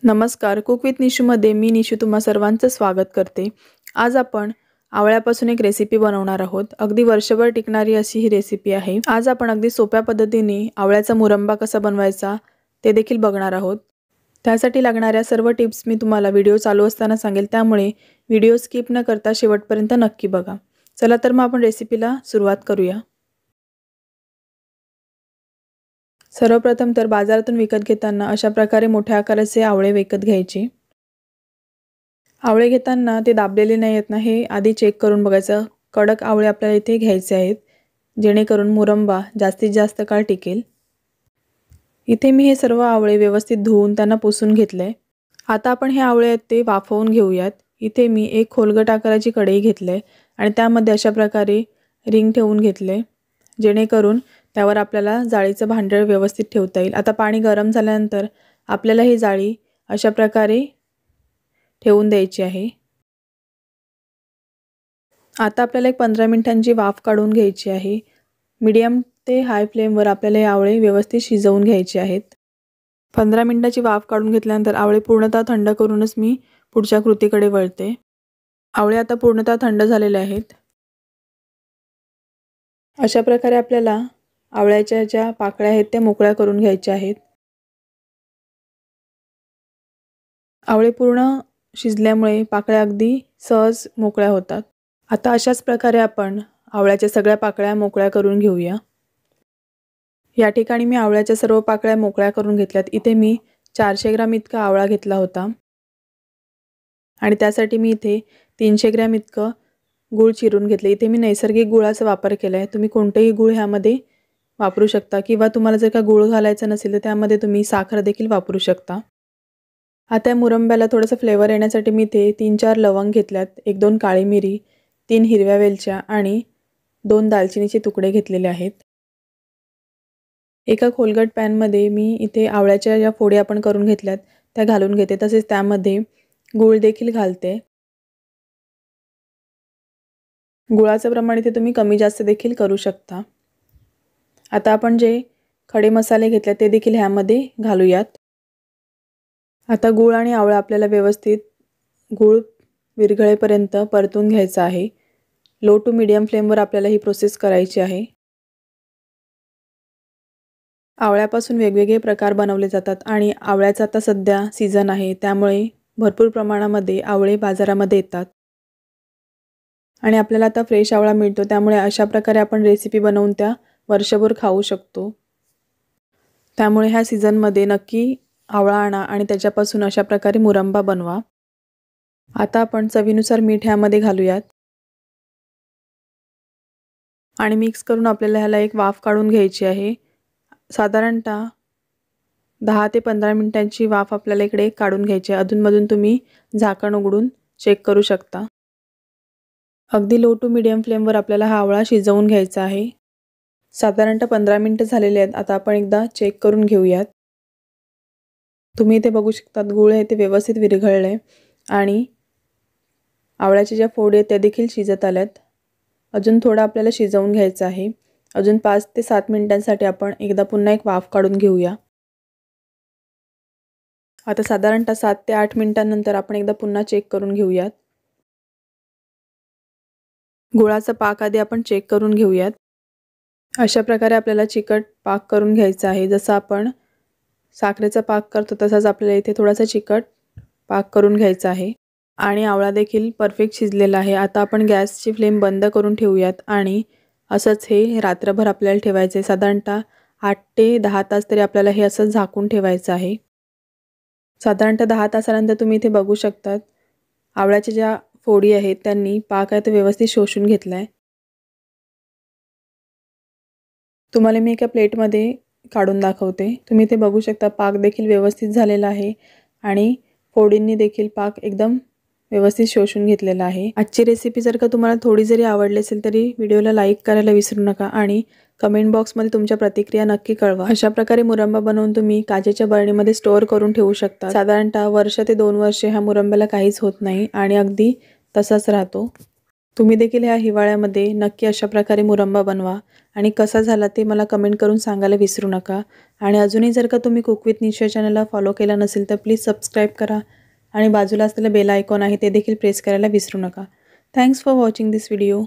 नमस्कार, cook with निशूमध्ये मी निशू तुम्हा सर्वांचं स्वागत करते। आज आपण आवळ्यापासून एक रेसिपी बनवणार आहोत। अगदी वर्षभर टिकणारी अशी ही रेसिपी आहे। आज आपण अगदी सोप्या पद्धतीने आवळ्याचा मुरंबा कसा बनवायचा ते देखील बघणार आहोत। त्यासाठी लागणाऱ्या सर्व टिप्स मी तुम्हाला व्हिडिओ चालू असताना सांगेल, त्यामुळे व्हिडिओ स्किप न करता शेवटपर्यंत नक्की बघा। चला तर मग आपण रेसिपीला सुरुवात करूया। सर्वप्रथम तर बाजारातून विकत घेताना अशा प्रकारे मोठ्या आकाराचे आवळे विकत घ्यायचे। आवळे घेताना ते दाबलेले नाही आहेत ना हे आधी चेक करून बघायचं। कडक आवळे आपल्याला इथे घ्यायचे आहेत, जेणेकरून मुरंबा जास्तीत जास्त काळ टिकेल। इथे मी हे सर्व आवळे व्यवस्थित धुवून त्यांना पुसून घेतले। आता आपण हे आवळे आहेत ते वाफवून घेऊयात। इथे मी एक खोलगट आकाराची कढई घेतली आणि त्यामध्ये अशा प्रकारे रिंग ठेवून घेतले, जेणेकरून त्यावर आपल्याला जाळीचं भांडळ व्यवस्थित ठेवता येईल। आता पाणी गरम झाल्यानंतर आपल्याला ही जाळी अशा प्रकारे ठेवून द्यायची आहे। आता आपल्याला एक 15 मिनिटांची वाफ काढून घ्यायची आहे। मीडियम ते हाय फ्लेमवर आपल्याला हे आवळे व्यवस्थित शिजवून घ्यायचे आहेत। 15 मिनिटाची वाफ काढून घेतल्यानंतर आवळे पूर्णतः थंड करूनच मी पुढच्या कृतीकडे वळते। आवळे आता पूर्णतः थंड झालेले आहेत। अशा प्रकारे आपल्याला आवळ्याच्या ज्या पाकळ्या आहेत त्या मोकळ्या करून घ्यायच्या आहेत। आवळे पूर्ण शिजल्यामुळे पाकळ्या अगदी सहज मोकळ्या होतात। आता अशाच प्रकारे आपण आवळ्याच्या सगळ्या पाकळ्या मोकळ्या करून घेऊया। या ठिकाणी मी आवळ्याच्या सर्व पाकळ्या मोकळ्या करून घेतल्यात। इथे मी 400 ग्रॅम इतका आवळा घेतला होता आणि त्यासाठी मी इथे 300 ग्रॅम इतकं गूळ चिरून घेतले। इथे मी नैसर्गिक गुळाचा वापर केलाय। तुम्ही कोणतेही गूळ ह्यामध्ये वापरू शकता, किंवा तुम्हाला जर का गूळ घालायचा नसेल तर त्यामध्ये तुम्ही साखर देखील वापरू शकता। आता या मुरंब्याला थोडंसं फ्लेवर येण्यासाठी मी इथे 3-4 लवंग घेतल्यात, 1-2 काळी मिरी, 3 हिरव्या वेलच्या आणि 2 दालचिनीचे तुकडे घेतलेले आहेत। एका खोलगट पॅनमध्ये मी इथे आवळ्याच्या ज्या फोडी आपण करून घेतल्यात त्या घालून घेते, तसेच त्यामध्ये गूळ देखील घालते। गुळाचं प्रमाण इथे तुम्ही कमी जास्त देखील करू शकता। आता आपण जे खडे मसाले घेतले ते देखील ह्यामध्ये घालूयात। आता गूळ आणि आवळा आपल्याला व्यवस्थित गूळ विरघळेपर्यंत परतून घ्यायचा आहे। लो टू मीडियम फ्लेमवर आपल्याला ही प्रोसेस करायची आहे। आवळ्यापासून वेगवेगळे प्रकार बनवले जातात आणि आवळ्याचा आता सध्या सीझन आहे, त्यामुळे भरपूर प्रमाणामध्ये आवळे बाजारामध्ये येतात आणि आपल्याला आता फ्रेश आवळा मिळतो, त्यामुळे अशा प्रकारे आपण रेसिपी बनवून त्या वर्षभर खाऊ शकतो। त्यामुळे ह्या सीझनमध्ये नक्की आवळा आणा आणि त्याच्यापासून अशा प्रकारे मुरंबा बनवा। आता आपण चवीनुसार मीठ ह्यामध्ये घालूयात आणि मिक्स करून आपल्याला ह्याला एक वाफ काढून घ्यायची आहे। साधारणतः 10 ते 15 मिनिटांची वाफ आपल्याला इकडे काढून घ्यायची आहे। अधूनमधून तुम्ही झाकण उघडून चेक करू शकता। अगदी लो टू मीडियम फ्लेमवर आपल्याला हा आवळा शिजवून घ्यायचा आहे। साधारणतः 15 मिनिटं झालेले आहेत। आता आपण एकदा चेक करून घेऊयात। तुम्ही इथे बघू शकता गूळ आहे ते व्यवस्थित विरघळले आणि आवळ्याच्या ज्या फोडी आहेत त्या देखील शिजत आल्यात। अजून थोडा आपल्याला शिजवून घ्यायचं आहे। अजून 5 ते 7 मिनिटांसाठी आपण एकदा पुन्हा एक वाफ काढून घेऊया। आता साधारणतः 7 ते 8 मिनिटांनंतर आपण एकदा पुन्हा चेक करून घेऊयात। गुळाचा पाक आधी आपण चेक करून घेऊयात। अशा प्रकारे आपल्याला चिकट पाक करून घ्यायचा आहे। जसं आपण साखरेचा पाक करतो तसाच आपल्याला इथे थोडासा चिकट पाक करून घ्यायचा आहे आणि आवळा देखील परफेक्ट शिजलेला आहे। आता आपण गॅसची फ्लेम बंद करून ठेवूयात आणि असंच हे रात्रभर आपल्याला ठेवायचे। साधारणतः 8 ते 10 तास तरी आपल्याला हे असं झाकून ठेवायचं आहे। साधारणतः 10 तासानंतर तुम्ही इथे बघू शकतात आवळ्याच्या ज्या फोडी आहेत त्यांनी पाक आहे तो व्यवस्थित शोषून घेतलाय। तुम्हाला मी एका प्लेटमध्ये काढून दाखवते। तुम्ही इथे बघू शकता पाक देखील व्यवस्थित झालेला आहे आणि फोडींनी देखील पाक एकदम व्यवस्थित शोषून घेतलेला आहे। आजची रेसिपी जर का तुम्हाला थोडी जरी आवडली असेल तरी व्हिडिओला लाईक करायला विसरू नका आणि कमेंट बॉक्समध्ये तुमच्या प्रतिक्रिया नक्की कळवा। अशा प्रकारे मुरंबा बनवून तुम्ही काचेच्या बरणीमध्ये स्टोअर करून ठेवू शकता। साधारणतः वर्ष ते 2 वर्षे ह्या मुरंब्याला काहीच होत नाही आणि अगदी तसाच राहतो। तुम्ही देखील ह्या हिवाळ्यामध्ये नक्की अशा प्रकारे मुरंबा बनवा आणि कसा झाला ते मला कमेंट करून सांगायला विसरू नका. आणि अजूनही जर का तुम्ही कुक विथ निशा चॅनलला फॉलो केला नसेल तर प्लीज सबस्क्राईब करा आणि बाजूला असलेलं बेल आयकॉन आहे ते देखील प्रेस करायला विसरू नका. Thanks for watching this video.